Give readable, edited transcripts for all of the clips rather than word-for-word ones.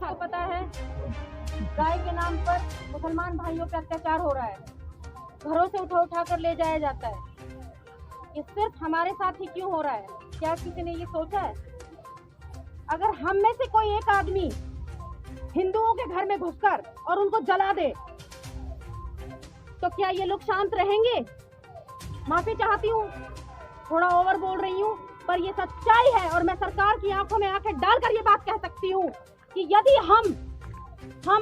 आपको पता है गाय के नाम पर मुसलमान भाइयों पे अत्याचार हो रहा है, घरों से उठा कर ले जाया जाता है। ये सिर्फ हमारे साथ ही क्यों हो रहा है? क्या किसी ने ये सोचा है? अगर हम में से कोई एक आदमी हिंदुओं के घर में घुसकर और उनको जला दे तो क्या ये लोग शांत रहेंगे? माफी चाहती हूँ, थोड़ा ओवर बोल रही हूँ, पर ये सच्चाई है और मैं सरकार की आंखों में आंखें डालकर ये बात कह सकती हूँ कि यदि हम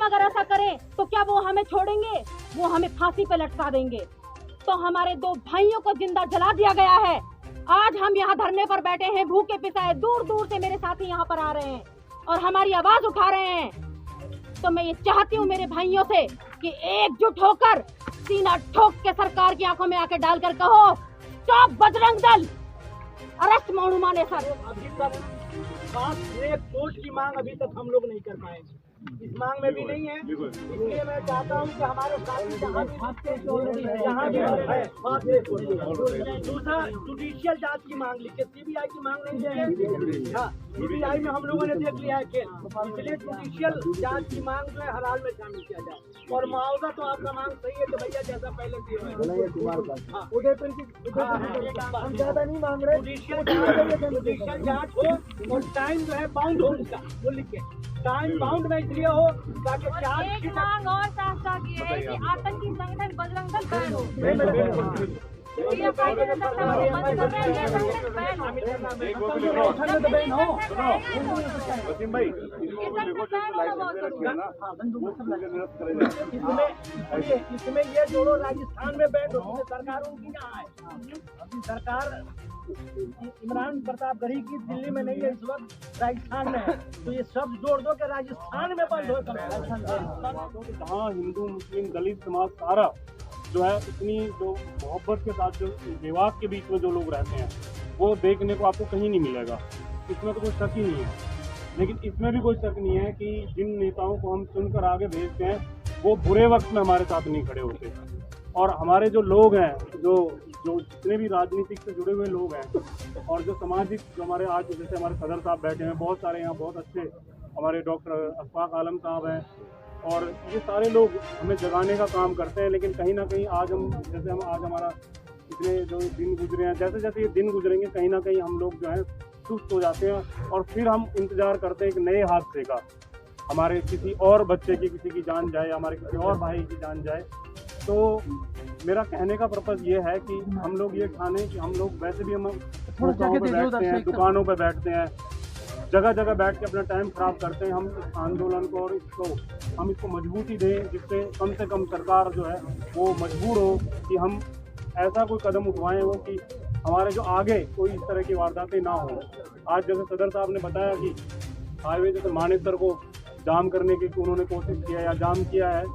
अगर ऐसा करें तो क्या वो हमें छोड़ेंगे? वो हमें फांसी पे लटका देंगे। तो हमारे 2 भाइयों को जिंदा जला दिया गया है। आज हम यहाँ धरने पर बैठे हैं, भूखे पिसाए, दूर दूर से मेरे साथी यहाँ पर आ रहे हैं और हमारी आवाज उठा रहे हैं। तो मैं ये चाहती हूँ मेरे भाइयों से कि एकजुट होकर सीना ठोक के सरकार की आंखों में आके डालकर कहो, स्टॉप बजरंग दल, अरेस्ट मोनू माने सर। अभी तक एक वोट की मांग अभी तक हम लोग नहीं कर पाए, इस मांग में भी नहीं है। इसलिए मैं चाहता हूँ कि हमारे साथी जहाँ भी है, दूसरा जुडिशियल जांच की मांग लिखे, सीबीआई की मांग नहीं है। हाँ, सीबीआई में हम लोगों ने देख लिया है खेल, इसलिए जुडिशियल जांच की मांग जो है हर हाल में शामिल किया जाए। और मुआवजा तो आपका मांग सही है कि भैया जैसा पहले हम ज्यादा नहीं मांग रहे, जुडिशियल जांच हो और टाइम जो है बाउंड हो, उसका वो लिखे टाइम बाउंड में इसलिए हो ताकि एक मांग और साफ साफ ये है कि आतंकी संगठन बजरंग दल बैन हो। वसीम भाई, इसमें ये जोड़ो राजस्थान में बैठ हो, सरकार उनकी कहाँ है? अभी सरकार इमरान प्रताप गढ़ी की दिल्ली में नहीं है, इस वक्त राजस्थान में है। तो ये सब जोड़ दो कि राजस्थान में बंद हो। जहाँ हिंदू मुस्लिम दलित समाज सारा जो है, इतनी जो मोहब्बत के साथ जो विवाद के बीच में जो लोग रहते हैं वो देखने को आपको कहीं नहीं मिलेगा। इसमें तो कोई शक ही नहीं है। लेकिन इसमें भी कोई शक नहीं है कि जिन नेताओं को हम चुनकर आगे भेजते हैं वो बुरे वक्त में हमारे साथ नहीं खड़े होते। और हमारे जो लोग हैं, जो जितने भी राजनीतिक से जुड़े हुए लोग हैं और जो सामाजिक, जो हमारे आज जैसे हमारे सदर साहब बैठे हैं, बहुत सारे यहाँ बहुत अच्छे हमारे डॉक्टर अशफाक आलम साहब हैं, और ये सारे लोग हमें जगाने का काम करते हैं। लेकिन कहीं ना कहीं आज हमारा इतने जो दिन गुजरे हैं, जैसे जैसे ये दिन गुजरेंगे कहीं ना कहीं हम लोग जो है सुस्त हो जाते हैं और फिर हम इंतज़ार करते हैं एक नए हादसे का, हमारे किसी और बच्चे की किसी की जान जाए, हमारे किसी और भाई की जान जाए। तो मेरा कहने का पर्पज़ ये है कि हम लोग ये ठाने कि हम लोग वैसे भी हम चौकों पे बैठते हैं, दुकानों पे बैठते हैं, जगह जगह बैठ के अपना टाइम खराब करते हैं। हम इस आंदोलन को और हम इसको मजबूती दें जिससे कम से कम सरकार जो है वो मजबूर हो कि हम ऐसा कोई कदम उठवाएं वो कि हमारे जो आगे कोई इस तरह की वारदातें ना हो। आज जैसे सदर साहब ने बताया कि हाईवे जैसे मानेसर को जाम करने की उन्होंने कोशिश किया या जाम किया है,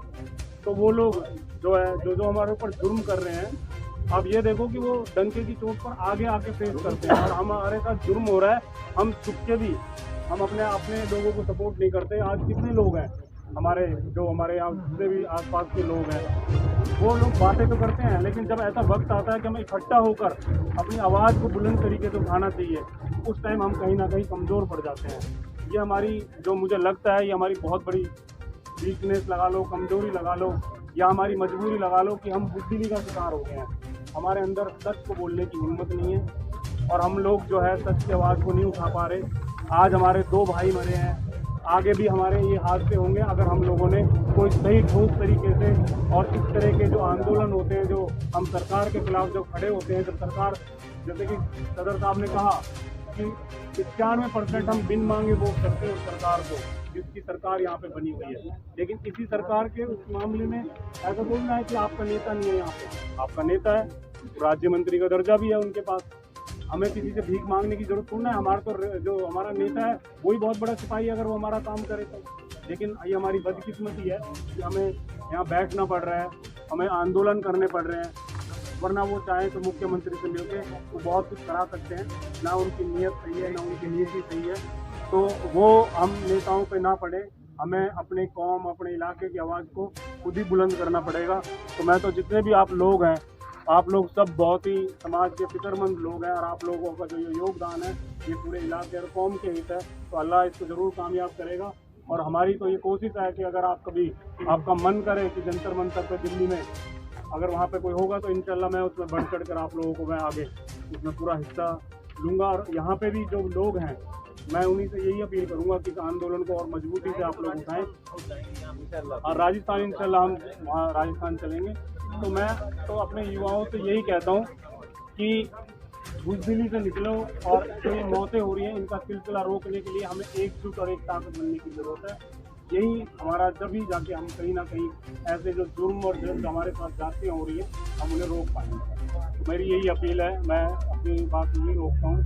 तो वो लोग जो है जो हमारे ऊपर जुर्म कर रहे हैं, आप ये देखो कि वो डंके की चोट पर आगे आके फेस करते हैं और हमारे साथ जुर्म हो रहा है। हम छुप के भी हम अपने लोगों को सपोर्ट नहीं करते। आज कितने लोग हैं हमारे यहाँ जितने भी आसपास के लोग हैं, वो लोग बातें तो करते हैं, लेकिन जब ऐसा वक्त आता है कि हमें इकट्ठा होकर अपनी आवाज़ को बुलंद तरीके से उठाना चाहिए, उस टाइम हम कहीं ना कहीं कमज़ोर पड़ जाते हैं। ये हमारी जो मुझे लगता है ये हमारी बहुत बड़ी वीकनेस लगा लो, कमज़ोरी लगा लो, या हमारी मजबूरी लगा लो कि हम बुद्धिली का शिकार हो गए हैं। हमारे अंदर सच को बोलने की हिम्मत नहीं है और हम लोग जो है सच की आवाज़ को नहीं उठा पा रहे। आज हमारे 2 भाई मरे हैं, आगे भी हमारे ये हादसे होंगे अगर हम लोगों ने कोई सही ठोस तरीके से, और इस तरह के जो आंदोलन होते हैं, जो हम सरकार के खिलाफ जो खड़े होते हैं, जब सरकार, जैसे कि सदर साहब ने कहा कि 91% हम बिन मांगे वोट करते हैं उस सरकार को जिसकी सरकार यहाँ पे बनी हुई है। लेकिन इसी सरकार के उस मामले में ऐसा बोलना है कि आपका नेता नहीं है, यहाँ पे आपका नेता है, राज्य मंत्री का दर्जा भी है उनके पास, हमें किसी से भीख मांगने की जरूरत नहीं है। हमारा तो जो हमारा नेता है वही बहुत बड़ा सिपाही अगर वो हमारा काम करे तो। लेकिन ये हमारी बदकिस्मती है कि हमें यहाँ बैठना पड़ रहा है, हमें आंदोलन करने पड़ रहे हैं, वरना वो चाहे तो मुख्यमंत्री से मिलके वो बहुत कुछ करा सकते हैं। ना उनकी नीयत सही है, ना उनकी नीति सही है, तो वो हम नेताओं पे ना पड़े, हमें अपने कौम, अपने इलाके की आवाज़ को खुद ही बुलंद करना पड़ेगा। तो मैं तो जितने भी आप लोग हैं, आप लोग सब बहुत ही समाज के फिक्रमंद लोग हैं और आप लोगों का जो योगदान है ये पूरे इलाके और कौम के हित है, तो अल्लाह इसको ज़रूर कामयाब करेगा। और हमारी तो ये कोशिश है कि अगर आप कभी आपका मन करे कि जंतर मंतर पे दिल्ली में अगर वहाँ पे कोई होगा तो इंशाल्लाह मैं उसमें बढ़ चढ़ कर आप लोगों को मैं आगे उसमें पूरा हिस्सा लूँगा। और यहाँ पे भी जो लोग हैं मैं उन्हीं से यही अपील करूँगा कि इस आंदोलन को और मजबूती से आप लोग उठाएं। और राजस्थान इंशाल्लाह हम वहाँ राजस्थान चलेंगे। तो मैं तो अपने युवाओं से यही कहता हूँ कि बुज़दिली से निकलो और जो ये मौतें हो रही हैं इनका सिलसिला रोकने के लिए हमें एकजुट और एक ताकत बनने की ज़रूरत है। यही हमारा जब भी जाके हम कहीं ना कहीं ऐसे जो जुर्म और जो हमारे साथ जातियाँ हो रही हैं हम उन्हें रोक पाएंगे। तो मेरी यही अपील है, मैं अपनी बात यही रोकता हूँ।